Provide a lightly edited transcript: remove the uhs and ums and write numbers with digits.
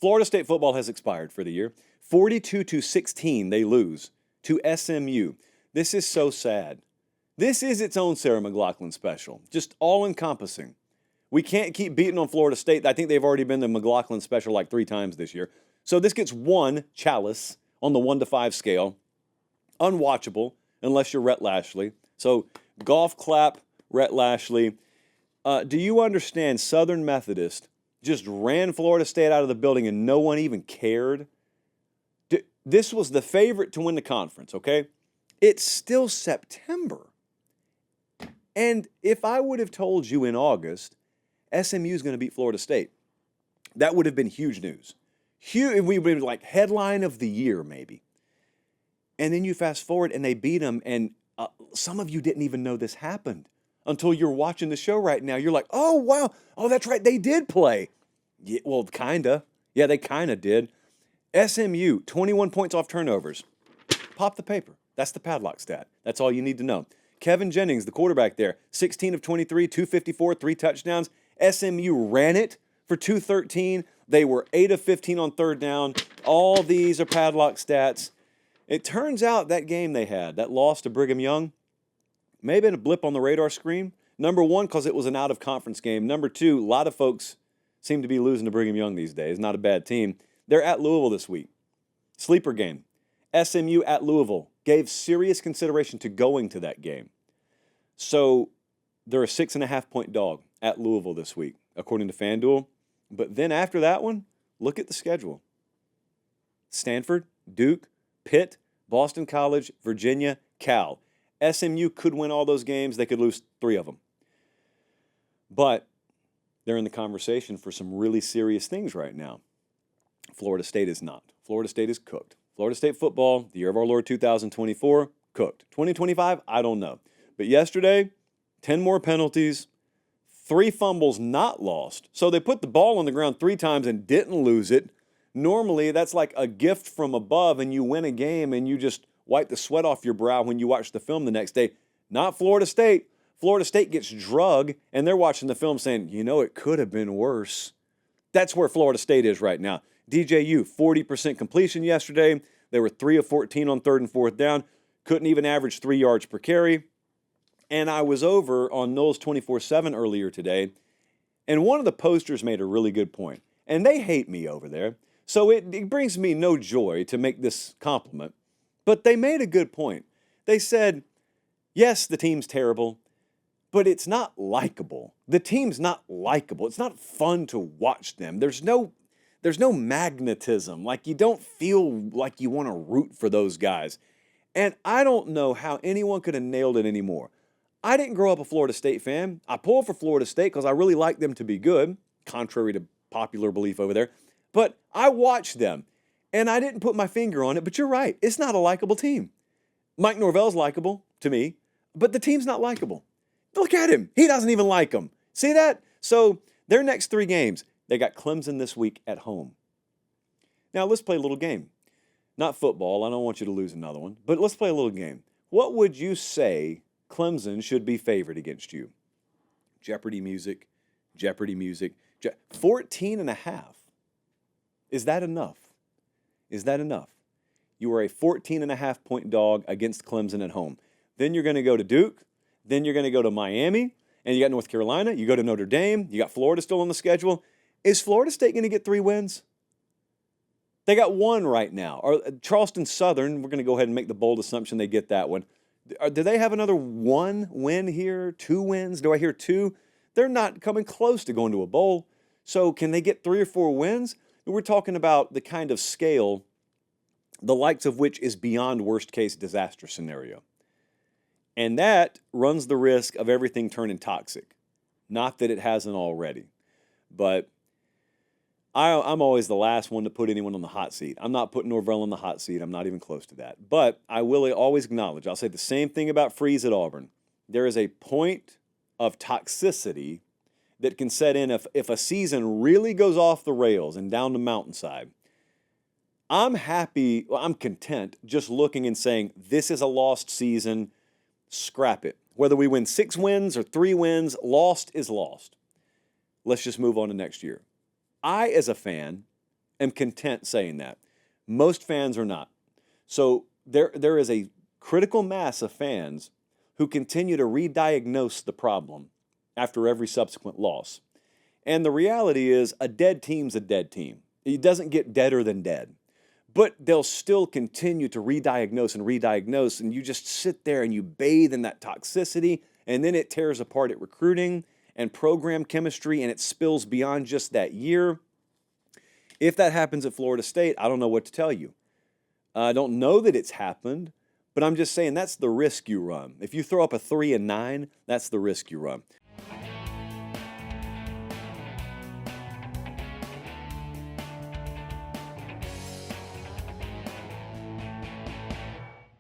Florida State football has expired for the year. 42-16, they lose to SMU. This is so sad. This is its own Sarah McLachlan special, just all-encompassing. We can't keep beating on Florida State. I think they've already been the McLachlan special like 3 times this year. So this gets 1 chalice on the 1 to 5 scale. Unwatchable unless you're Rhett Lashley. So golf clap, Rhett Lashley. Do you understand Southern Methodist just ran Florida State out of the building and no one even cared? This was the favorite to win the conference, okay? It's still September. And if I would have told you in August, SMU is going to beat Florida State, that would have been huge news. Huge, we would have been like headline of the year maybe. And then you fast forward and they beat them, and some of you didn't even know this happened until you're watching the show right now. You're like, oh, wow. Oh, that's right. They did play. Yeah, well, kind of. Yeah, they kind of did. SMU, 21 points off turnovers. Pop the paper. That's the padlock stat. That's all you need to know. Kevin Jennings, the quarterback there, 16 of 23, 254, 3 touchdowns. SMU ran it for 213. They were 8 of 15 on third down. All these are padlock stats. It turns out that game they had, that loss to Brigham Young, may have been a blip on the radar screen. Number one, because it was an out-of-conference game. Number two, a lot of folks seem to be losing to Brigham Young these days. Not a bad team. They're at Louisville this week. Sleeper game. SMU at Louisville gave serious consideration to going to that game. So they're a 6.5-point dog at Louisville this week, according to FanDuel. But then after that one, look at the schedule. Stanford, Duke, Pitt, Boston College, Virginia, Cal. SMU could win all those games. They could lose 3 of them. But they're in the conversation for some really serious things right now. Florida State is not. Florida State is cooked. Florida State football, the year of our Lord 2024, cooked. 2025, I don't know. But yesterday, 10 more penalties, 3 fumbles not lost. So they put the ball on the ground 3 times and didn't lose it. Normally, that's like a gift from above, and you win a game and you just wipe the sweat off your brow when you watch the film the next day. Not Florida State. Florida State gets drug, and they're watching the film saying, you know, it could have been worse. That's where Florida State is right now. DJU, 40% completion yesterday. They were 3 of 14 on third and fourth down. Couldn't even average 3 yards per carry. And I was over on Knowles 24/7 earlier today, and one of the posters made a really good point. And they hate me over there, so it brings me no joy to make this compliment. But they made a good point. They said, yes, the team's terrible, but it's not likable. The team's not likable. It's not fun to watch them. There's no magnetism. Like, you don't feel like you want to root for those guys. And I don't know how anyone could have nailed it anymore. I didn't grow up a Florida State fan. I pulled for Florida State because I really like them to be good, contrary to popular belief over there. But I watched them, and I didn't put my finger on it. But you're right. It's not a likable team. Mike Norvell's likable to me, but the team's not likable. Look at him. He doesn't even like them. See that? So their next 3 games, they got Clemson this week at home. Now, let's play a little game. Not football. I don't want you to lose another one. But let's play a little game. What would you say Clemson should be favored against you? Jeopardy music. Jeopardy music. 14.5. Is that enough? Is that enough? You are a 14.5-point dog against Clemson at home. Then you're going to go to Duke. Then you're going to go to Miami. And you got North Carolina. You go to Notre Dame. You got Florida still on the schedule. Is Florida State going to get 3 wins? They got 1 right now. Or Charleston Southern, we're going to go ahead and make the bold assumption they get that one. Do they have another 1 win here? 2 wins? Do I hear 2? They're not coming close to going to a bowl. So can they get 3 or 4 wins? We're talking about the kind of scale, the likes of which is beyond worst-case disaster scenario. And that runs the risk of everything turning toxic. Not that it hasn't already. But I'm always the last one to put anyone on the hot seat. I'm not putting Norvell on the hot seat. I'm not even close to that. But I will always acknowledge, I'll say the same thing about Freeze at Auburn. There is a point of toxicity that can set in if a season really goes off the rails and down the mountainside. I'm happy, I'm content just looking and saying, this is a lost season, scrap it. Whether we win 6 wins or 3 wins, lost is lost. Let's just move on to next year. I, as a fan, am content saying that. Most fans are not. So there is a critical mass of fans who continue to re-diagnose the problem after every subsequent loss. And the reality is a dead team's a dead team. It doesn't get deader than dead. But they'll still continue to re-diagnose, and you just sit there and you bathe in that toxicity, and then it tears apart at recruiting and program chemistry, and it spills beyond just that year. If that happens at Florida State, I don't know what to tell you. I don't know that it's happened, but I'm just saying that's the risk you run. If you throw up a 3-9, that's the risk you run.